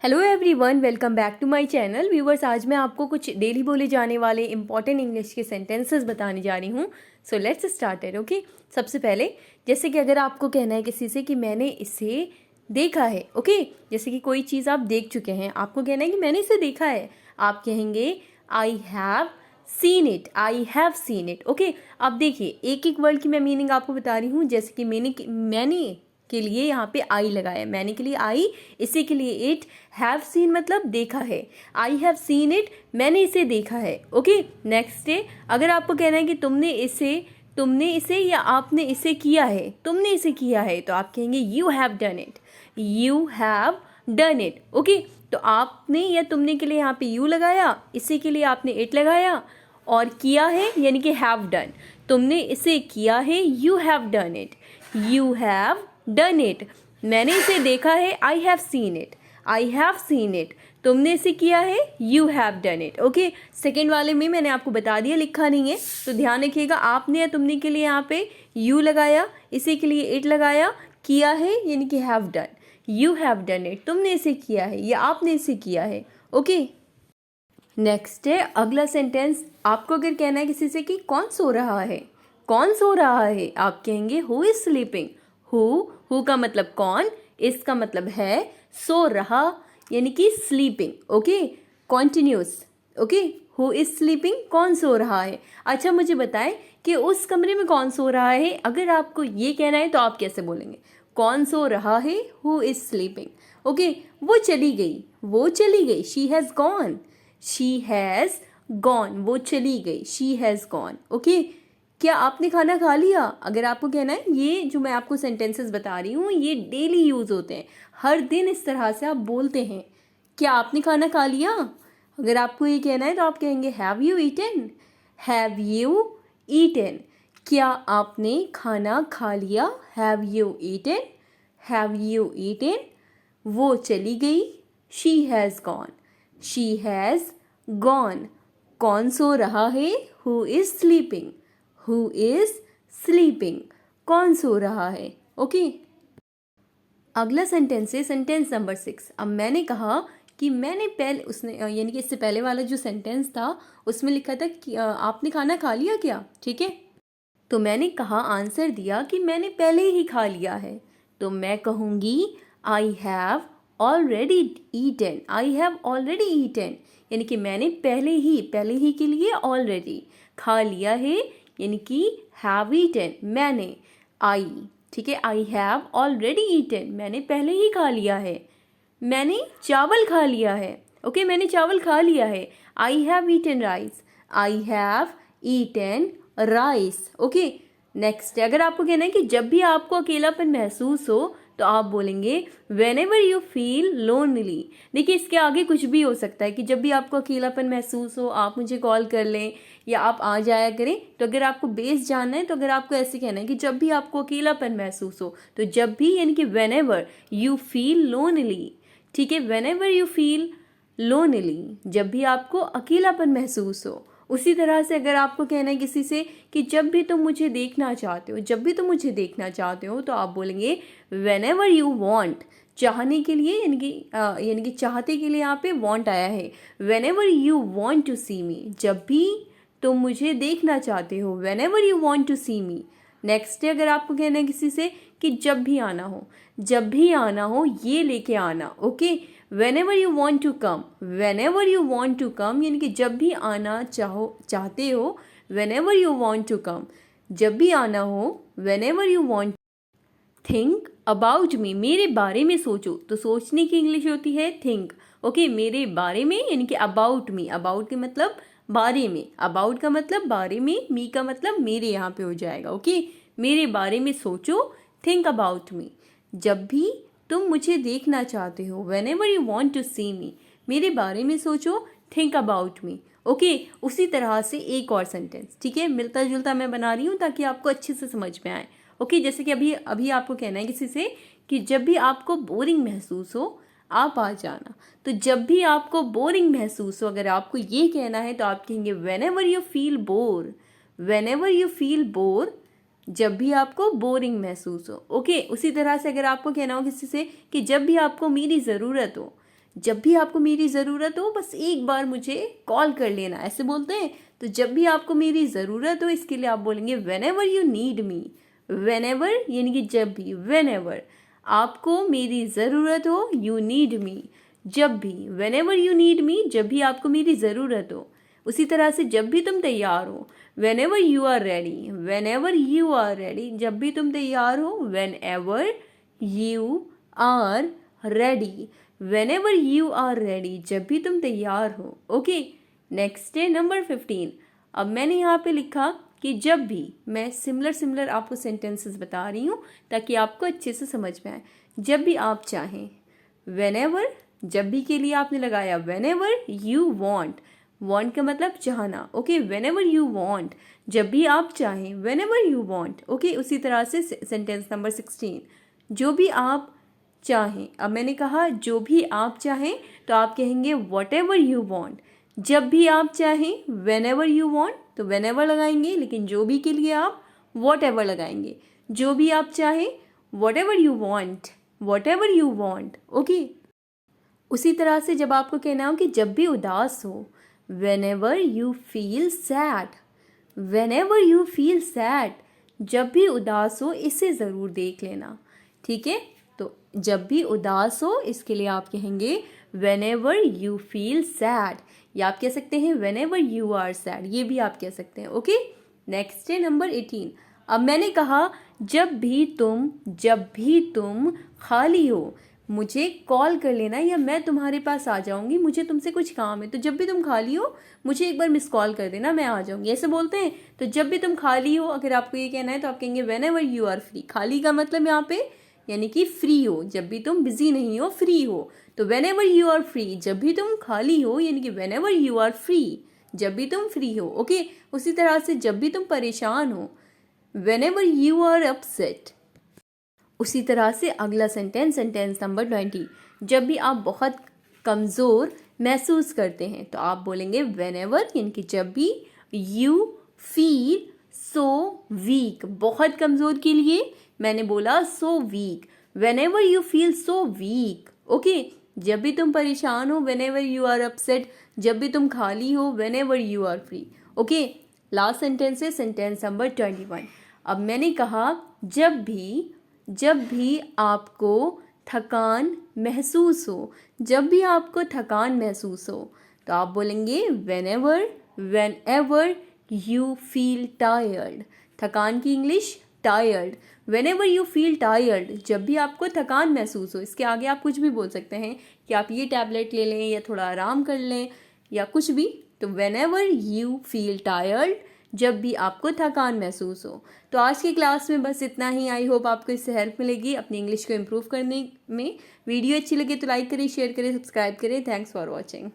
Hello everyone, welcome back to my channel. Viewers, आज मैं आपको कुछ डेली बोले जाने वाले इंपॉर्टेंट इंग्लिश के सेंटेंसेस बताने जा रही हूँ। So let's start it. Okay, सबसे पहले जैसे कि अगर आपको कहना है किसी से कि मैंने इसे देखा है, ओके जैसे कि कोई चीज़ आप देख चुके हैं, आपको कहना है कि मैंने इसे देखा है, आप कहेंगे I have seen it, I have seen it. Okay, अब देखिए एक एक वर्ड की मैं मीनिंग आपको बता रही हूँ। जैसे कि मैंने के लिए यहाँ पे आई लगाया, मैंने के लिए आई, इसी के लिए इट, हैव सीन मतलब देखा है, आई हैव सीन इट, मैंने इसे देखा है। ओके, नेक्स्ट है, अगर आपको कहना है कि तुमने इसे या आपने इसे किया है, तुमने इसे किया है, तो आप कहेंगे you have done it, you have done it. Okay, तो आपने या तुमने के लिए यहाँ पे यू लगाया, इसे के लिए आपने इट लगाया, और किया है यानी कि हैव डन, तुमने इसे किया है, you have done it, you have done it. मैंने इसे देखा है, I have seen it, I have seen it. तुमने इसे किया है, you have done it. Okay, second वाले में मैंने आपको बता दिया, लिखा नहीं है, तो ध्यान रखिएगा, आपने या तुमने के लिए यहाँ पे यू लगाया, इसी के लिए इट लगाया, किया है यानी कि have done, you have done it, तुमने इसे किया है या आपने इसे किया है। ओके, नेक्स्ट है अगला सेंटेंस। आपको अगर कहना है किसी से कि कौन सो रहा है, कौन सो रहा है, आप कहेंगे हु इज स्लीपिंग। हु का मतलब कौन, इस का मतलब है, सो रहा यानी कि sleeping. Okay, continuous. Okay, who is sleeping, कौन सो रहा है। अच्छा, मुझे बताएं कि उस कमरे में कौन सो रहा है। अगर आपको ये कहना है तो आप कैसे बोलेंगे, कौन सो रहा है, हु इज स्लीपिंग। ओके, वो चली गई, वो चली गई, she has gone, she has gone, वो चली गई, शी हैज़ गॉन। ओके, क्या आपने खाना खा लिया। अगर आपको कहना है, ये जो मैं आपको सेंटेंसेस बता रही हूँ ये डेली यूज़ होते हैं, हर दिन इस तरह से आप बोलते हैं, क्या आपने खाना खा लिया। अगर आपको ये कहना है तो आप कहेंगे have you eaten, have you eaten, क्या आपने खाना खा लिया, have you eaten, have you eaten. वो चली गई, she has gone, she has gone. कौन सो रहा है, who is sleeping, who is sleeping, कौन सो रहा है। ओके, अगला सेंटेंस है सेंटेंस नंबर 6। अब मैंने कहा कि मैंने पहले, उसने यानी कि इससे पहले वाला जो सेंटेंस था उसमें लिखा था कि आपने खाना खा लिया क्या, ठीक है। तो मैंने कहा, आंसर दिया कि मैंने पहले ही खा लिया है, तो मैं कहूँगी I have already eaten, I have already eaten, यानी कि मैंने पहले ही के लिए ऑलरेडी, खा लिया है यानी कि हैव ईटन, मैंने, आई, ठीक है, आई हैव ऑलरेडी ईटन, मैंने पहले ही खा लिया है, मैंने चावल खा लिया है। ओके, मैंने चावल खा लिया है, I have eaten rice, I have eaten rice. Okay, next, अगर आपको कहना है कि जब भी आपको अकेलापन महसूस हो तो आप बोलेंगे when ever you feel lonely. देखिए, इसके आगे कुछ भी हो सकता है कि जब भी आपको अकेलापन महसूस हो आप मुझे कॉल कर लें या आप आ जाया करें। तो अगर आपको बेस जानना है तो अगर आपको ऐसे कहना है कि जब भी आपको अकेलापन महसूस हो, तो जब भी यानी कि when ever you feel lonely, ठीक है, whenever you feel lonely, जब भी आपको अकेलापन महसूस हो। उसी तरह से अगर आपको कहना है किसी से कि जब भी तुम मुझे देखना चाहते हो, जब भी तुम मुझे देखना चाहते हो, तो आप बोलेंगे वेन एवर यू वॉन्ट, चाहने के लिए यानी कि चाहते के लिए यहाँ पे वॉन्ट आया है, whenever you want to see me, जब भी तुम मुझे देखना चाहते हो, whenever you want to see me. Next है, अगर आपको कहना है किसी से कि जब भी आना हो, जब भी आना हो ये लेके आना। Okay, whenever you want to come, whenever you want to come, यानी कि जब भी आना चाहते हो, whenever you want to come, जब भी आना हो, whenever you want, think about me, मेरे बारे में सोचो। तो सोचने की इंग्लिश होती है think। ओके, मेरे बारे में यानी कि about me, about के मतलब बारे में, about का मतलब बारे में, me का मतलब मेरे, यहाँ पे हो जाएगा। ओके, मेरे बारे में सोचो, think about me, जब भी तुम मुझे देखना चाहते हो, whenever you want to see me, मेरे बारे में सोचो, think about me। ओके, उसी तरह से एक और सेंटेंस, ठीक है, मिलता जुलता मैं बना रही हूँ ताकि आपको अच्छे से समझ में आए। ओके, जैसे कि अभी अभी आपको कहना है किसी से कि जब भी आपको बोरिंग महसूस हो आप आ जाना। तो जब भी आपको बोरिंग महसूस हो, अगर आपको ये कहना है तो आप कहेंगे whenever you feel bored, whenever you feel bored, जब भी आपको बोरिंग महसूस हो। ओके, उसी तरह से अगर आपको कहना हो किसी से कि जब भी आपको मेरी ज़रूरत हो, जब भी आपको मेरी ज़रूरत हो बस एक बार मुझे कॉल कर लेना, ऐसे बोलते हैं। तो जब भी आपको मेरी ज़रूरत हो, इसके लिए आप बोलेंगे whenever you need me। whenever यानी कि जब भी, whenever आपको मेरी ज़रूरत हो, you need me जब भी, whenever you need me जब भी आपको मेरी ज़रूरत हो। उसी तरह से जब भी तुम तैयार हो, whenever you are ready, whenever you are ready जब भी तुम तैयार हो, whenever you are ready, whenever you are ready जब भी तुम तैयार हो। ओके, नेक्स्ट है नंबर 15। अब मैंने यहाँ पे लिखा कि जब भी, मैं सिमिलर आपको सेंटेंसेस बता रही हूँ ताकि आपको अच्छे से समझ में आए। जब भी आप चाहें, whenever जब भी के लिए आपने लगाया whenever you want का मतलब चाहना। ओके, whenever you want जब भी आप चाहें, whenever you want। ओके, उसी तरह से सेंटेंस नंबर 16, जो भी आप चाहें। अब मैंने कहा जो भी आप चाहें, तो आप कहेंगे whatever you want। जब भी आप चाहें, whenever you want तो whenever लगाएंगे, लेकिन जो भी के लिए आप whatever लगाएंगे। जो भी आप चाहें, whatever you want। ओके, उसी तरह से जब आपको कहना हो कि जब भी उदास हो, whenever you feel sad जब भी उदास हो, इसे ज़रूर देख लेना। ठीक है, तो जब भी उदास हो, इसके लिए आप कहेंगे whenever you feel sad, या आप कह सकते हैं whenever you are sad, ये भी आप कह सकते हैं। ओके, नेक्स्ट है नंबर 18। अब मैंने कहा जब भी तुम खाली हो, मुझे कॉल कर लेना या मैं तुम्हारे पास आ जाऊंगी, मुझे तुमसे कुछ काम है। तो जब भी तुम खाली हो, मुझे एक बार मिस कॉल कर देना, मैं आ जाऊंगी, ऐसे बोलते हैं। तो जब भी तुम खाली हो, अगर आपको ये कहना है तो आप कहेंगे whenever you are free। खाली का मतलब यहाँ पे यानी कि फ्री हो, जब भी तुम बिजी नहीं हो, फ्री हो। तो whenever you are free जब भी तुम खाली हो, यानी कि whenever you are free जब भी तुम फ्री हो। ओके, उसी तरह से जब भी तुम परेशान हो, whenever you are upset। उसी तरह से अगला सेंटेंस नंबर 20, जब भी आप बहुत कमज़ोर महसूस करते हैं, तो आप बोलेंगे whenever यानी कि जब भी you feel so weak। बहुत कमज़ोर के लिए मैंने बोला so weak, whenever you feel so weak। Okay, जब भी तुम परेशान हो, whenever you are upset जब भी तुम खाली हो, whenever you are free। Okay, last sentence है सेंटेंस नंबर 21। अब मैंने कहा जब भी आपको थकान महसूस हो, जब भी आपको थकान महसूस हो, तो आप बोलेंगे whenever you feel tired। थकान की English tired. whenever you feel tired जब भी आपको थकान महसूस हो, इसके आगे आप कुछ भी बोल सकते हैं कि आप ये टैबलेट ले लें या थोड़ा आराम कर लें या कुछ भी। तो whenever you feel tired जब भी आपको थकान महसूस हो। तो आज की क्लास में बस इतना ही। आई होप आपको इससे हेल्प मिलेगी अपनी इंग्लिश को इम्प्रूव करने में। वीडियो अच्छी लगे तो लाइक करें, शेयर करें, सब्सक्राइब करें। Thanks for watching.